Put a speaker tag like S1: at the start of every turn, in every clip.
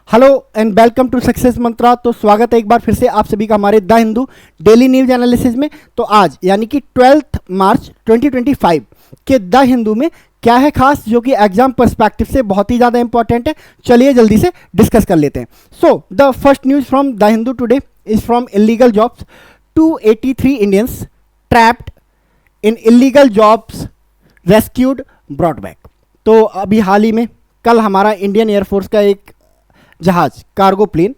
S1: Hello and welcome to success mantra. तो स्वागत है एक बार फिर से आप सभी का हमारे the Hindu daily news analysis में। तो आज यानी कि 12 मार्च 2025 के द हिंदू में क्या है खास, जो कि एग्जाम पर्सपेक्टिव से बहुत ही ज़्यादा इंपॉर्टेंट है। चलिए जल्दी से डिस्कस कर लेते हैं। So the first news from the Hindu today is from illegal jobs. 283 Indians trapped in illegal jobs rescued brought back. तो अभी हाल ही में कल हमारा इंडियन एयरफोर्स का एक जहाज कार्गो प्लेन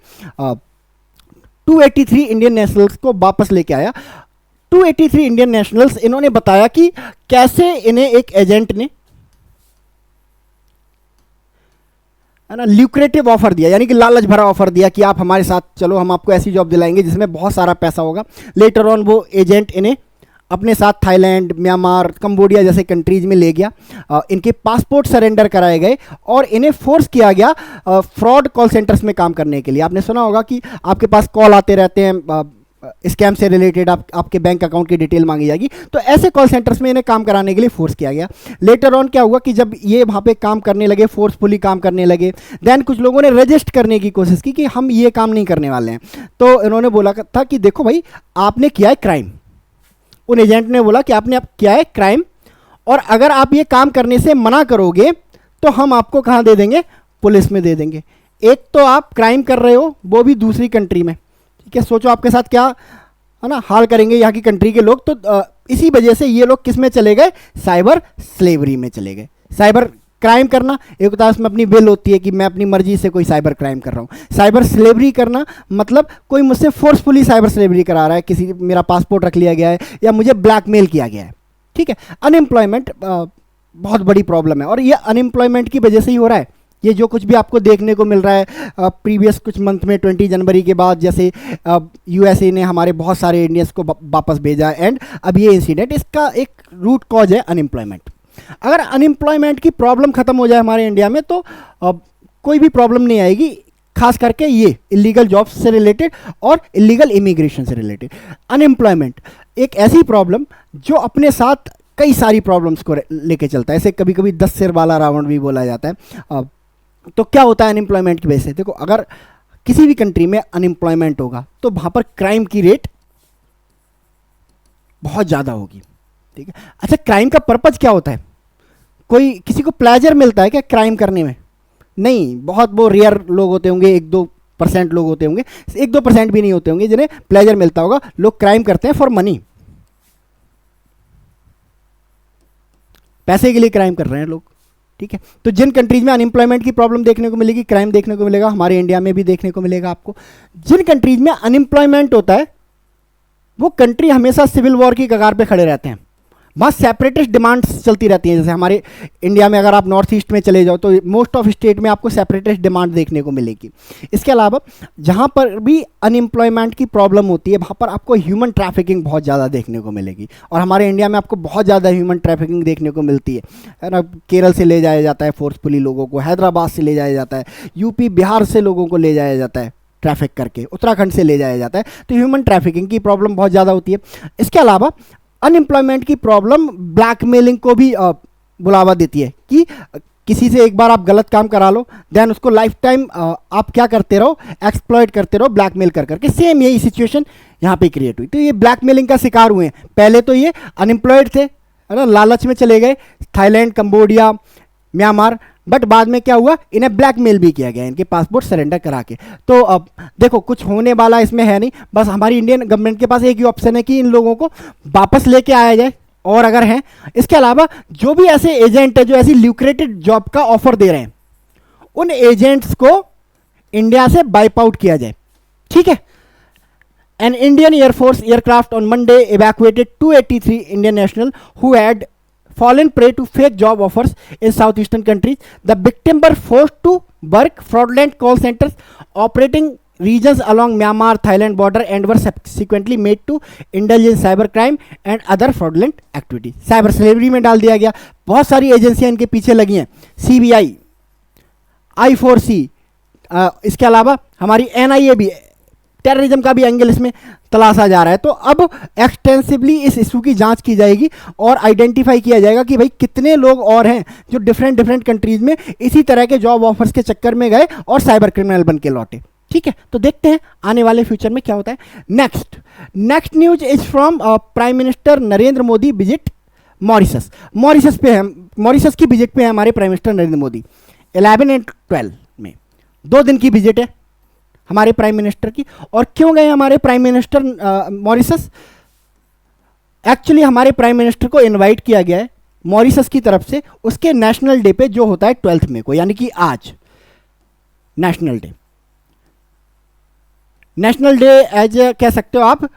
S1: 283 इंडियन नेशनल्स को वापस लेके आया। 283 इंडियन नेशनल्स, इन्होंने बताया कि कैसे इन्हें एक एजेंट ने है ना ल्यूक्रेटिव ऑफर दिया, यानी कि लालच भरा ऑफर दिया कि आप हमारे साथ चलो, हम आपको ऐसी जॉब दिलाएंगे जिसमें बहुत सारा पैसा होगा। लेटर ऑन वो एजेंट इन्हें अपने साथ थाईलैंड, म्यांमार, कंबोडिया जैसे कंट्रीज में ले गया। इनके पासपोर्ट सरेंडर कराए गए और इन्हें फोर्स किया गया फ्रॉड कॉल सेंटर्स में काम करने के लिए। आपने सुना होगा कि आपके पास कॉल आते रहते हैं, स्कैम से रिलेटेड आपके बैंक अकाउंट की डिटेल मांगी जाएगी। तो ऐसे कॉल सेंटर्स में इन्हें काम कराने के लिए फोर्स किया गया। लेटर ऑन क्या हुआ कि जब ये वहाँ पे काम करने लगे, फोर्सफुली काम करने लगे, देन कुछ लोगों ने रजिस्ट करने की कोशिश की कि हम ये काम नहीं करने वाले हैं। तो इन्होंने बोला था कि देखो भाई, आपने किया है क्राइम। उन एजेंट ने बोला कि आपने अब किया है क्राइम, और अगर आप ये काम करने से मना करोगे तो हम आपको कहाँ दे देंगे, पुलिस में दे देंगे। एक तो आप क्राइम कर रहे हो, वो भी दूसरी कंट्री में, ठीक है। सोचो आपके साथ क्या है ना हाल करेंगे यहाँ की कंट्री के लोग। तो इसी वजह से ये लोग किस में चले गए, साइबर स्लेवरी में चले गए। साइबर क्राइम करना एक होता है, उसमें अपनी विल होती है कि मैं अपनी मर्जी से कोई साइबर क्राइम कर रहा हूँ। साइबर स्लेवरी करना मतलब कोई मुझसे फोर्सफुली साइबर स्लेवरी करा रहा है, किसी मेरा पासपोर्ट रख लिया गया है या मुझे ब्लैकमेल किया गया है, ठीक है। अनएम्प्लॉयमेंट बहुत बड़ी प्रॉब्लम है और ये अनएम्प्लॉयमेंट की वजह से ही हो रहा है। ये जो कुछ भी आपको देखने को मिल रहा है प्रीवियस कुछ मंथ में, 20 जनवरी के बाद जैसे यूएसए ने हमारे बहुत सारे इंडियंस को वापस भेजा, एंड अब ये इंसिडेंट, इसका एक रूट कॉज है अनएम्प्लॉयमेंट। अगर अनएम्प्लॉयमेंट की प्रॉब्लम खत्म हो जाए हमारे इंडिया में तो कोई भी प्रॉब्लम नहीं आएगी, खास करके ये इलीगल जॉब्स से रिलेटेड और इलीगल इमिग्रेशन से रिलेटेड। अनएम्प्लॉयमेंट एक ऐसी प्रॉब्लम जो अपने साथ कई सारी प्रॉब्लम्स को लेके चलता है। ऐसे कभी कभी 10 सिर वाला रावण भी बोला जाता है। तो क्या होता है अनएम्प्लॉयमेंट की वजह से, देखो अगर किसी भी कंट्री में अनएम्प्लॉयमेंट होगा तो वहाँ पर क्राइम की रेट बहुत ज़्यादा होगी, ठीक है। अच्छा, क्राइम का पर्पज क्या होता है? कोई किसी को प्लेजर मिलता है क्या क्राइम करने में? नहीं, बहुत वो रेयर लोग होते होंगे, 1-2% लोग होते होंगे, 1-2% भी नहीं होते होंगे जिन्हें प्लेजर मिलता होगा। लोग क्राइम करते हैं फॉर मनी, पैसे के लिए क्राइम कर रहे हैं लोग, ठीक है। तो जिन कंट्रीज में अनएम्प्लॉयमेंट की प्रॉब्लम देखने को मिलेगी, क्राइम देखने को मिलेगा, हमारे इंडिया में भी देखने को मिलेगा आपको। जिन कंट्रीज में अनएम्प्लॉयमेंट होता है वो कंट्री हमेशा सिविल वॉर की कगार पे खड़े रहते हैं। वहाँ सेपरेटिस्ट डिमांड्स चलती रहती हैं। जैसे हमारे इंडिया में अगर आप नॉर्थ ईस्ट में चले जाओ तो मोस्ट ऑफ स्टेट में आपको सेपरेटिस्ट डिमांड देखने को मिलेगी। इसके अलावा जहाँ पर भी अनएम्प्लॉयमेंट की प्रॉब्लम होती है वहाँ पर आपको ह्यूमन ट्रैफिकिंग बहुत ज़्यादा देखने को मिलेगी, और हमारे इंडिया में आपको बहुत ज़्यादा ह्यूमन ट्रैफिकिंग देखने को मिलती है ना। केरल से ले जाया जाता है फोर्सफुली लोगों को, हैदराबाद से ले जाया जाता है, यूपी बिहार से लोगों को ले जाया जाता है ट्रैफिक करके, उत्तराखंड से ले जाया जाता है। तो ह्यूमन ट्रैफिकिंग की प्रॉब्लम बहुत ज़्यादा होती है। इसके अलावा अनएम्प्लॉयमेंट की प्रॉब्लम ब्लैकमेलिंग को भी बुलावा देती है कि किसी से एक बार आप गलत काम करा लो, देन उसको लाइफ टाइम आप क्या करते रहो, एक्सप्लॉइट करते रहो, ब्लैकमेल कर करके। सेम यही सिचुएशन यहाँ पे क्रिएट हुई। तो ये ब्लैकमेलिंग का शिकार हुए हैं। पहले तो ये अनएम्प्लॉयड थे, है ना, लालच में चले गए थाईलैंड, कंबोडिया, म्यांमार, बट बाद में क्या हुआ, इन्हें ब्लैकमेल भी किया गया इनके पासपोर्ट सरेंडर करा के। तो अब देखो कुछ होने वाला इसमें है नहीं, बस हमारी इंडियन गवर्नमेंट के पास एक ही ऑप्शन है कि इन लोगों को वापस लेके आया जाए, और अगर हैं इसके अलावा जो भी ऐसे एजेंट है जो ऐसी ल्यूक्रेटेड जॉब का ऑफर दे रहे हैं, उन एजेंट्स को इंडिया से वाइप आउट किया जाए, ठीक है। An Indian Air Force aircraft on Monday evacuated 283 Indian nationals who had fallen prey to fake job offers in southeastern countries. The victims were forced to work fraudulent call centers operating regions along Myanmar Thailand border and were subsequently made to indulge in cyber crime and other fraudulent activities. Cyber slavery में डाल दिया गया। बहुत सारी एजेंसियां इनके पीछे लगी हैं, CBI, I4C, इसके अलावा हमारी NIA भी, टेररिज्म का भी एंगल इसमें तलाशा जा रहा है। तो अब एक्सटेंसिवली इस इशू की जांच की जाएगी और आइडेंटिफाई किया जाएगा कि भाई कितने लोग और हैं जो डिफरेंट डिफरेंट कंट्रीज में इसी तरह के जॉब ऑफर्स के चक्कर में गए और साइबर क्रिमिनल बन के लौटे। ठीक है, तो देखते हैं आने वाले फ्यूचर में क्या होता है। Next news is from prime minister Narendra Modi visit Mauritius. Mauritius की विजिट पे है हमारे प्राइम मिनिस्टर नरेंद्र मोदी 11 और 12 में। 2 दिन की विजिट है हमारे प्राइम मिनिस्टर की। और क्यों गए हमारे प्राइम मिनिस्टर मॉरिशस? एक्चुअली हमारे प्राइम मिनिस्टर को इनवाइट किया गया है मॉरिशस की तरफ से उसके नेशनल डे पे जो होता है 12 मई को, यानी कि आज नेशनल डे एज कह सकते हो आप,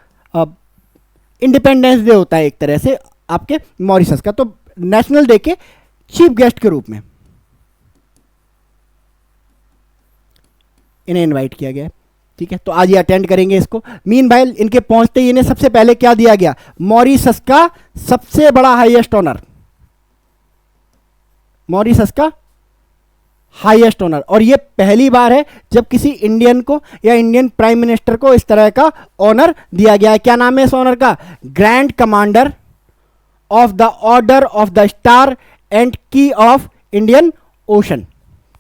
S1: इंडिपेंडेंस डे होता है एक तरह से आपके मॉरिशस का। तो नेशनल डे के चीफ गेस्ट के रूप में इन्हें इनवाइट किया गया है। ठीक है, तो आज ये अटेंड करेंगे इसको। मीनवाइल इनके पहुंचते ही इन्हें सबसे पहले क्या दिया गया? मॉरिशस का सबसे बड़ा हाईएस्ट ऑनर, मॉरिशस का हाईएस्ट ऑनर। और ये पहली बार है जब किसी इंडियन को या इंडियन प्राइम मिनिस्टर को इस तरह का ऑनर दिया गया है। क्या नाम है इस ऑनर का? Grand commander of the order of the star and की ऑफ इंडियन ओशन।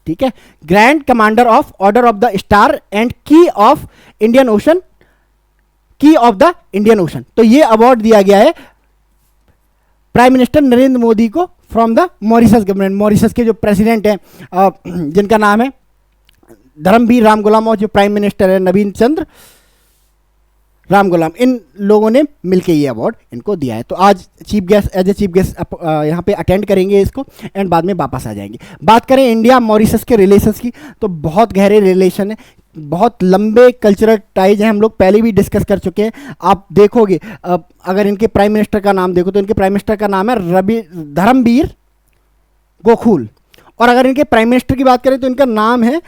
S1: ठीक है, grand commander of order of the star and की ऑफ इंडियन ओशन, की ऑफ द इंडियन ओशन। तो ये अवार्ड दिया गया है प्राइम मिनिस्टर नरेंद्र मोदी को from the Mauritius government. Mauritius के जो प्रेसिडेंट हैं जिनका नाम है धर्मवीर रामगुलाम और जो प्राइम मिनिस्टर है नवीन चंद्र रामगुलाम, इन लोगों ने मिलकर ये अवार्ड इनको दिया है। तो आज chief guest as a chief guest यहाँ पे अटेंड करेंगे इसको एंड बाद में वापस आ जाएंगे। बात करें इंडिया मॉरिशस के रिलेशंस की तो बहुत गहरे रिलेशन है, बहुत लंबे कल्चरल टाइज हैं, हम लोग पहले भी डिस्कस कर चुके हैं। आप देखोगे अगर इनके प्राइम मिनिस्टर का नाम देखो तो इनके प्राइम मिनिस्टर का नाम है धर्मवीर गोखुल। और अगर इनके प्राइम मिनिस्टर की बात करें तो इनका नाम है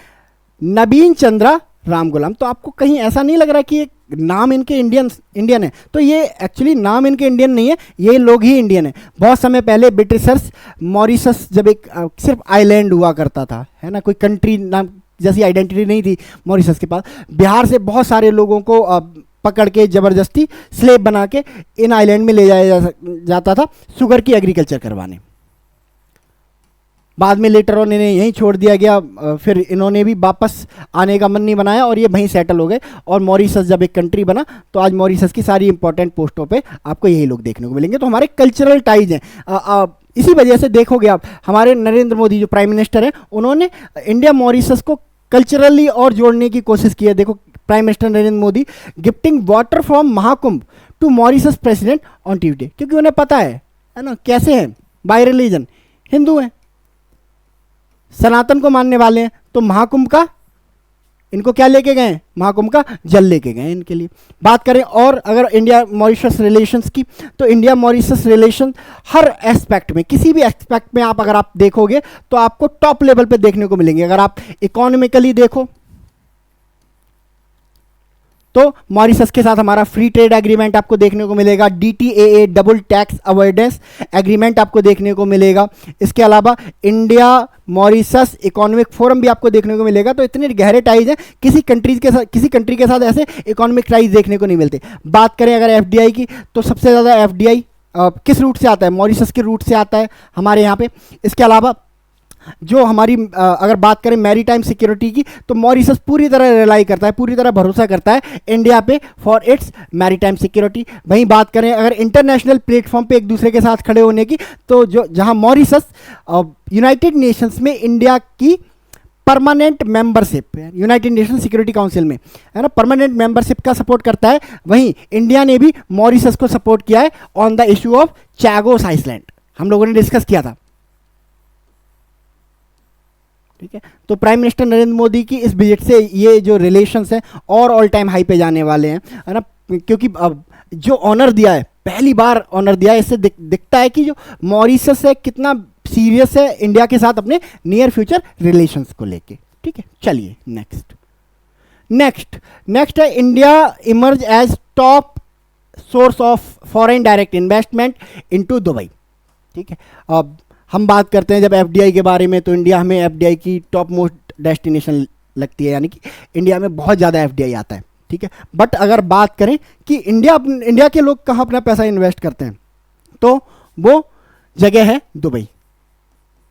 S1: नवीन चंद्रा रामगुलाम। तो आपको कहीं ऐसा नहीं लग रहा कि ये नाम इनके इंडियन है? तो ये एक्चुअली नाम इनके इंडियन नहीं है, ये लोग ही इंडियन है। बहुत समय पहले ब्रिटिशर्स मॉरिशस जब एक सिर्फ आइलैंड हुआ करता था, है ना, कोई कंट्री नाम जैसी आइडेंटिटी नहीं थी मॉरिशस के पास। बिहार से बहुत सारे लोगों को पकड़ के ज़बरदस्ती स्लेव बना के इन आइलैंड में ले जाया जाता था शुगर की एग्रीकल्चर करवाने। बाद में लेटर ऑन इन्हें यहीं छोड़ दिया गया, फिर इन्होंने भी वापस आने का मन नहीं बनाया और ये वहीं सेटल हो गए। और मॉरिशस जब एक कंट्री बना तो आज मॉरिशस की सारी इंपॉर्टेंट पोस्टों पे आपको यही लोग देखने को मिलेंगे। तो हमारे कल्चरल टाइज हैं। इसी वजह से देखोगे आप हमारे नरेंद्र मोदी जो प्राइम मिनिस्टर हैं उन्होंने इंडिया मॉरिशस को कल्चरली और जोड़ने की कोशिश की है। देखो prime minister Narendra Modi gifting water from Mahakumbh to Mauritius president on Tuesday, क्योंकि उन्हें पता है ना कैसे हैं, बाय रिलीजन हिंदू हैं, सनातन को मानने वाले हैं। तो महाकुंभ का इनको क्या लेके गए? महाकुंभ का जल लेके गए इनके लिए। बात करें और अगर इंडिया मॉरिशस रिलेशंस की तो इंडिया मॉरिशस रिलेशन हर एस्पेक्ट में, किसी भी एस्पेक्ट में आप अगर आप देखोगे तो आपको टॉप लेवल पे देखने को मिलेंगे। अगर आप इकोनॉमिकली देखो तो मॉरिशस के साथ हमारा फ्री ट्रेड एग्रीमेंट आपको देखने को मिलेगा, DTAA double tax avoidance agreement आपको देखने को मिलेगा। इसके अलावा इंडिया मॉरिशस इकोनॉमिक फोरम भी आपको देखने को मिलेगा। तो इतने गहरे टाइज हैं, किसी कंट्री के साथ ऐसे इकोनॉमिक टाइज देखने को नहीं मिलते। बात करें अगर FDI की तो सबसे ज़्यादा FDI किस रूट से आता है? मॉरिशस के रूट से आता है हमारे यहाँ पे। इसके अलावा जो हमारी अगर बात करें मैरीटाइम सिक्योरिटी की तो मॉरिशस पूरी तरह रिलाई करता है, पूरी तरह भरोसा करता है इंडिया पे फॉर इट्स मैरीटाइम सिक्योरिटी। वहीं बात करें अगर इंटरनेशनल प्लेटफॉर्म पे एक दूसरे के साथ खड़े होने की तो जो जहां मॉरिशस यूनाइटेड नेशंस में इंडिया की permanent membership, United nation security council में, है ना, परमानेंट मेंबरशिप का सपोर्ट करता है, वहीं इंडिया ने भी मॉरिशस को सपोर्ट किया है on the issue of Chagos island. हम लोगों ने डिस्कस किया था। ठीक है, तो प्राइम मिनिस्टर नरेंद्र मोदी की इस विजिट से ये जो रिलेशंस हैं और ऑल टाइम हाई पे जाने वाले हैं, है ना, क्योंकि अब जो ऑनर दिया है, पहली बार ऑनर दिया है, इससे दिखता है कि जो मॉरिशस है कितना सीरियस है इंडिया के साथ अपने नियर फ्यूचर रिलेशंस को लेके। ठीक है, चलिए नेक्स्ट है India emerge as top source of foreign direct investment into Dubai. ठीक है, अब हम बात करते हैं जब FDI के बारे में तो इंडिया हमें FDI की टॉप मोस्ट डेस्टिनेशन लगती है, यानी कि इंडिया में बहुत ज़्यादा FDI आता है। ठीक ठीक है। बट अगर बात करें कि इंडिया के लोग कहाँ अपना पैसा इन्वेस्ट करते हैं, तो वो जगह है दुबई।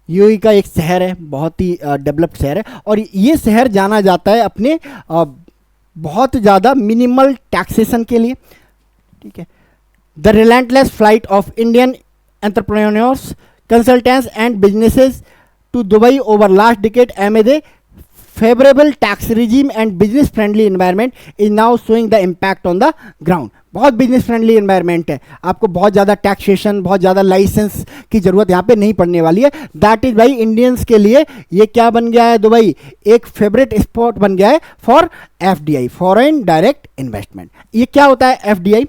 S1: यूएई का एक शहर है, बहुत ही डेवलप्ड शहर है, और ये शहर जाना जाता है अपने बहुत ज़्यादा मिनिमल टैक्सेशन के लिए, ठीक है। The relentless flight of Indian entrepreneurs, consultants and businesses to Dubai over last decade amid a favorable tax regime and business friendly environment is now showing the impact on the ground। बहुत business friendly environment है, आपको बहुत ज़्यादा taxation, बहुत ज़्यादा licence की ज़रूरत यहाँ पे नहीं पड़ने वाली है। दैट इज़ भाई इंडियंस के लिए ये क्या बन गया है, दुबई एक फेवरेट स्पॉट बन गया है for FDI, foreign direct investment. ये क्या होता है एफडीआई?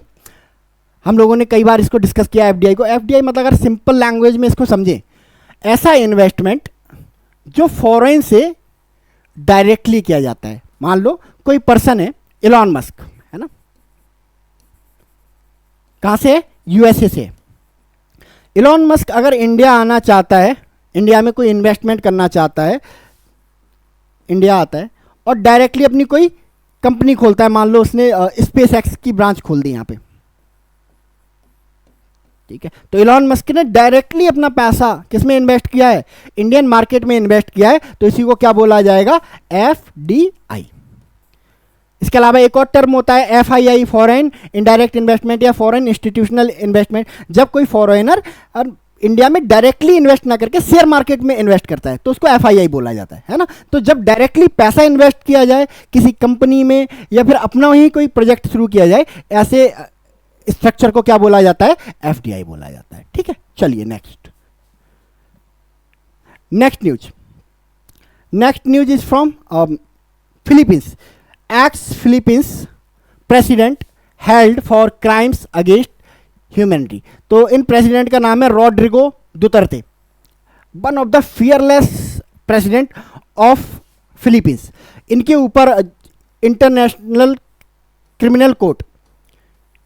S1: हम लोगों ने कई बार इसको डिस्कस किया एफडीआई को। एफडीआई मतलब अगर सिंपल लैंग्वेज में इसको समझें, ऐसा इन्वेस्टमेंट जो फॉरेन से डायरेक्टली किया जाता है। मान लो कोई पर्सन है, इलॉन मस्क है ना, कहां से है? यूएसए से। इलॉन मस्क अगर इंडिया आना चाहता है, इंडिया में कोई इन्वेस्टमेंट करना चाहता है, इंडिया आता है और डायरेक्टली अपनी कोई कंपनी खोलता है। मान लो उसने स्पेस एक्स की ब्रांच खोल दी यहाँ पे, ठीक है। तो इलॉन मस्क ने डायरेक्टली अपना पैसा किसमें इन्वेस्ट किया है? इंडियन मार्केट में इन्वेस्ट किया है, तो इसी को क्या बोला जाएगा? एफडीआई। इसके अलावा एक और टर्म होता है एफआईआई, फॉरेन इनडायरेक्ट इन्वेस्टमेंट या फॉरेन इंस्टीट्यूशनल इन्वेस्टमेंट। जब कोई फॉरेनर इंडिया में डायरेक्टली इन्वेस्ट ना करके शेयर मार्केट में इन्वेस्ट करता है, तो उसको एफआईआई बोला जाता है ना। तो जब डायरेक्टली पैसा इन्वेस्ट किया जाए किसी कंपनी में या फिर अपना ही कोई प्रोजेक्ट शुरू किया जाए, ऐसे स्ट्रक्चर को क्या बोला जाता है? एफडीआई बोला जाता है, ठीक है। चलिए next news is from Philippines. Ex Philippines president held for crimes against humanity. तो इन प्रेसिडेंट का नाम है Rodrigo Duterte, one of the fearless president of Philippines. इनके ऊपर इंटरनेशनल क्रिमिनल कोर्ट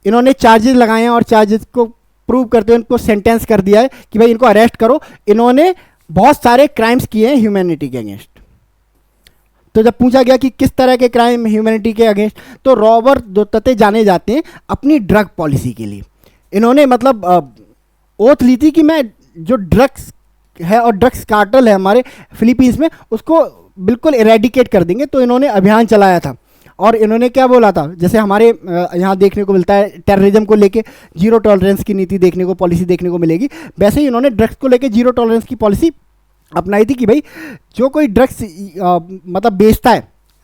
S1: इन्होंने चार्जेस लगाए हैं और चार्जेस को प्रूव करते हुए इनको सेंटेंस कर दिया है कि भाई इनको अरेस्ट करो। इन्होंने बहुत सारे क्राइम्स किए हैं ह्यूमैनिटी के अगेंस्ट। तो जब पूछा गया कि किस तरह के क्राइम ह्यूमैनिटी के अगेंस्ट, तो रॉबर्ट दुतर्ते जाने जाते हैं अपनी ड्रग पॉलिसी के लिए। इन्होंने मतलब ओथ ली थी कि मैं जो ड्रग्स है और ड्रग्स कार्टेल है हमारे फिलीपींस में, उसको बिल्कुल इरेडिकेट कर देंगे। तो इन्होंने अभियान चलाया था और इन्होंने क्या बोला था, जैसे हमारे यहाँ देखने को मिलता है टेररिज्म को लेके जीरो टॉलरेंस की नीति देखने को, पॉलिसी देखने को मिलेगी, वैसे ही इन्होंने ड्रग्स को लेके जीरो टॉलरेंस की पॉलिसी अपनाई थी कि भाई जो कोई ड्रग्स मतलब बेचता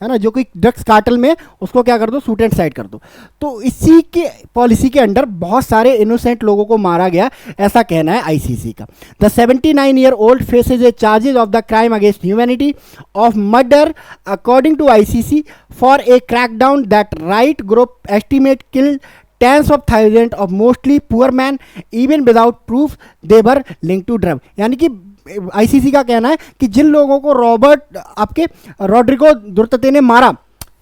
S1: है ना, जो कोई ड्रग्स कार्टेल में, उसको क्या कर दो? शूट एंड साइड कर दो। तो इसी के पॉलिसी के अंडर बहुत सारे इनोसेंट लोगों को मारा गया, ऐसा कहना है आईसीसी का। The 79-year-old faces a charges of the crime against humanity of murder according to ICC for a crackdown that right group estimate killed tens of thousands of mostly poor men even without proof they were linked to drug। यानी कि ICC का कहना है कि जिन लोगों को Rodrigo दुतर्ते ने मारा,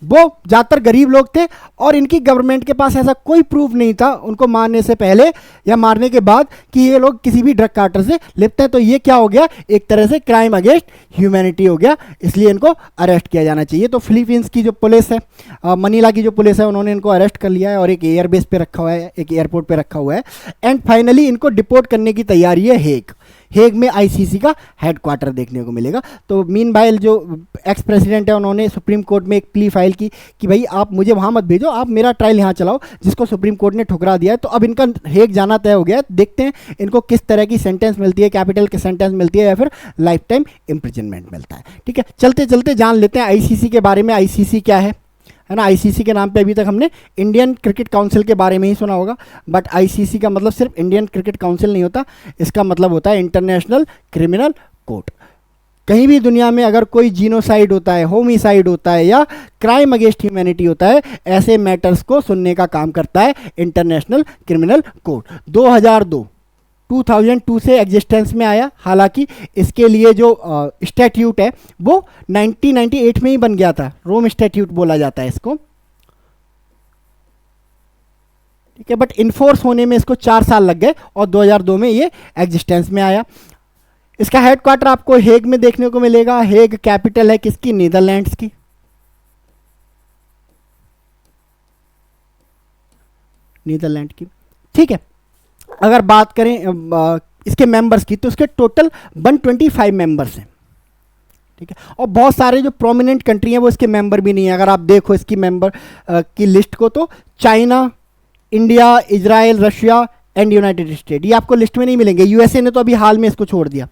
S1: वो ज़्यादातर गरीब लोग थे और इनकी गवर्नमेंट के पास ऐसा कोई प्रूफ नहीं था उनको मारने से पहले या मारने के बाद कि ये लोग किसी भी ड्रग कार्टेल से लिप्त हैं। तो ये क्या हो गया? एक तरह से क्राइम अगेंस्ट ह्यूमैनिटी हो गया, इसलिए इनको अरेस्ट किया जाना चाहिए। तो फिलीपींस की जो पुलिस है, मनीला की जो पुलिस है, उन्होंने इनको अरेस्ट कर लिया है और एक एयरबेस पे रखा हुआ है, एक एयरपोर्ट पे रखा हुआ है। एंड फाइनली इनको डिपोर्ट करने की तैयारी है हेग में आईसीसी का हेडक्वार्टर देखने को मिलेगा। तो मीनवाइल जो एक्स प्रेसिडेंट है, उन्होंने सुप्रीम कोर्ट में एक प्ली फाइल की कि भाई आप मुझे वहाँ मत भेजो, आप मेरा ट्रायल यहाँ चलाओ, जिसको सुप्रीम कोर्ट ने ठुकरा दिया है। तो अब इनका हेग जाना तय हो गया है। देखते हैं इनको किस तरह की सेंटेंस मिलती है, कैपिटल की सेंटेंस मिलती है या फिर लाइफ टाइम इम्प्रिजनमेंट मिलता है, ठीक है। चलते चलते जान लेते हैं आईसीसी के बारे में। आईसीसी क्या है ना? आईसीसी के नाम पे अभी तक हमने इंडियन क्रिकेट काउंसिल के बारे में ही सुना होगा, बट आईसीसी का मतलब सिर्फ इंडियन क्रिकेट काउंसिल नहीं होता, इसका मतलब होता है इंटरनेशनल क्रिमिनल कोर्ट। कहीं भी दुनिया में अगर कोई जीनोसाइड होता है, होमिसाइड होता है या क्राइम अगेंस्ट ह्यूमैनिटी होता है, ऐसे मैटर्स को सुनने का काम करता है इंटरनेशनल क्रिमिनल कोर्ट। 2002 से एग्जिस्टेंस में आया। हालांकि इसके लिए जो स्टैट्यूट है वो 1998 में ही बन गया था, रोम स्टैट्यूट बोला जाता है इसको, ठीक है। बट इन्फोर्स होने में इसको 4 साल लग गए और 2002 में ये एग्जिस्टेंस में आया। इसका हेडक्वार्टर आपको हेग में देखने को मिलेगा। हेग कैपिटल है किसकी? नीदरलैंड्स की। नीदरलैंड की। ठीक है, अगर बात करें इसके मेंबर्स की, तो इसके टोटल 125 मेंबर्स हैं। ठीक है, और बहुत सारे जो प्रोमिनेंट कंट्री हैं वो इसके मेंबर भी नहीं है। अगर आप देखो इसकी मेंबर की लिस्ट को, तो China, India, Israel, Russia and United state, ये आपको लिस्ट में नहीं मिलेंगे। यूएसए ने तो अभी हाल में इसको छोड़ दिया।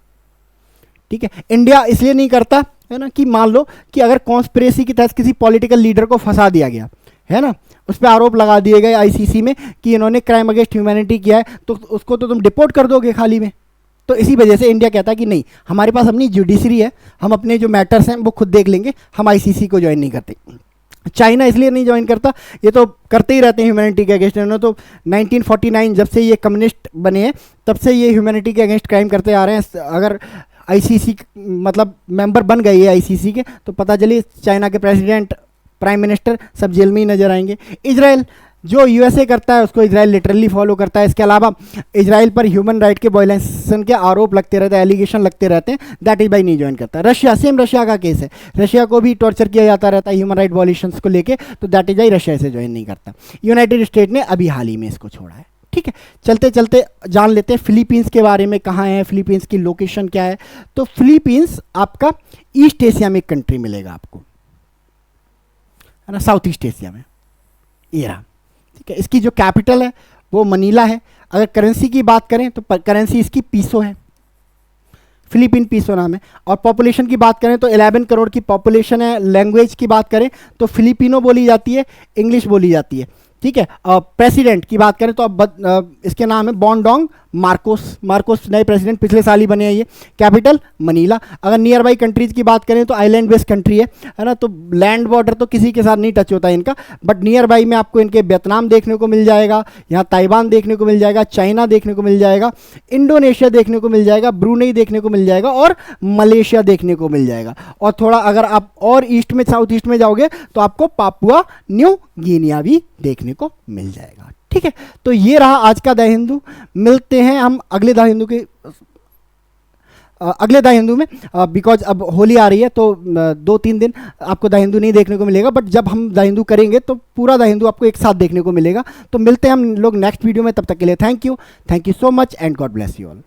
S1: ठीक है, इंडिया इसलिए नहीं करता है ना कि मान लो कि अगर कॉन्स्पिरेसी के तहत किसी पॉलिटिकल लीडर को फंसा दिया गया है ना, उस पर आरोप लगा दिए गए आईसीसी में कि इन्होंने क्राइम अगेंस्ट ह्यूमैनिटी किया है, तो उसको तो तुम डिपोर्ट कर दोगे खाली में। तो इसी वजह से इंडिया कहता है कि नहीं, हमारे पास अपनी जुडिशरी है, हम अपने जो मैटर्स हैं वो खुद देख लेंगे, हम आईसीसी को ज्वाइन नहीं करते। चाइना इसलिए नहीं ज्वाइन करता, ये तो करते ही रहते हैं ह्यूमैनिटी के अगेंस्ट। इन्होंने तो 1949 जब से ये कम्युनिस्ट बने हैं तब से ये ह्यूमैनिटी के अगेंस्ट क्राइम करते आ रहे हैं। अगर आईसीसी मतलब मेंबर बन गए आईसीसी के, तो पता चलिए चाइना के प्रेसिडेंट, प्राइम मिनिस्टर सब जेल में ही नजर आएंगे। इजराइल, जो यूएसए करता है उसको इजराइल लिटरली फॉलो करता है। इसके अलावा इजराइल पर ह्यूमन राइट के वायलेशन के आरोप लगते रहते हैं, एलिगेशन लगते रहते हैं, दैट इज बाई नहीं ज्वाइन करता। रशिया, सेम रशिया का केस है, रशिया को भी टॉर्चर किया जाता रहता है ह्यूमन राइट वायलेशंस को लेके, तो दैट इज बाई रशिया से ज्वाइन नहीं करता। यूनाइटेड स्टेट ने अभी हाल ही में इसको छोड़ा है। ठीक है, चलते चलते जान लेते हैं फिलीपींस के बारे में, कहाँ है फिलीपींस की लोकेशन क्या है। तो फिलीपींस आपका ईस्ट एशिया में एक कंट्री मिलेगा आपको, है ना, साउथ ईस्ट एशिया में, ये रहा। ठीक है, इसकी जो कैपिटल है वो मनीला है। अगर करेंसी की बात करें तो करेंसी इसकी पीसो है, फिलीपीन पीसो नाम है। और पॉपुलेशन की बात करें तो 11 करोड़ की पॉपुलेशन है। लैंग्वेज की बात करें तो फिलिपिनो बोली जाती है, इंग्लिश बोली जाती है। ठीक है, प्रेसिडेंट की बात करें तो अब इसके नाम है बॉन्डोंग मार्कोस। मार्कोस नए प्रेसिडेंट पिछले साल ही बने हैं ये। Capital Manila. अगर नियर बाई कंट्रीज की बात करें तो आइलैंड बेस्ड कंट्री है ना, तो लैंड बॉर्डर तो किसी के साथ नहीं टच होता है इनका, बट नियर बाई में आपको इनके वियतनाम देखने को मिल जाएगा, यहाँ ताइवान देखने को मिल जाएगा, चाइना देखने को मिल जाएगा, इंडोनेशिया देखने को मिल जाएगा, ब्रूनेई देखने को मिल जाएगा और मलेशिया देखने को मिल जाएगा। और थोड़ा अगर आप और ईस्ट में, साउथ ईस्ट में जाओगे तो आपको पापुआ न्यू गिनिया भी देखने को मिल जाएगा। ठीक है, तो ये रहा आज का द हिंदू। मिलते हैं हम अगले द हिंदू के अगले द हिंदू में, बिकॉज अब होली आ रही है तो 2-3 दिन आपको द हिंदू नहीं देखने को मिलेगा, बट जब हम द हिंदू करेंगे तो पूरा द हिंदू आपको एक साथ देखने को मिलेगा। तो मिलते हैं हम लोग नेक्स्ट वीडियो में, तब तक के लिए thank you so much and God bless you all.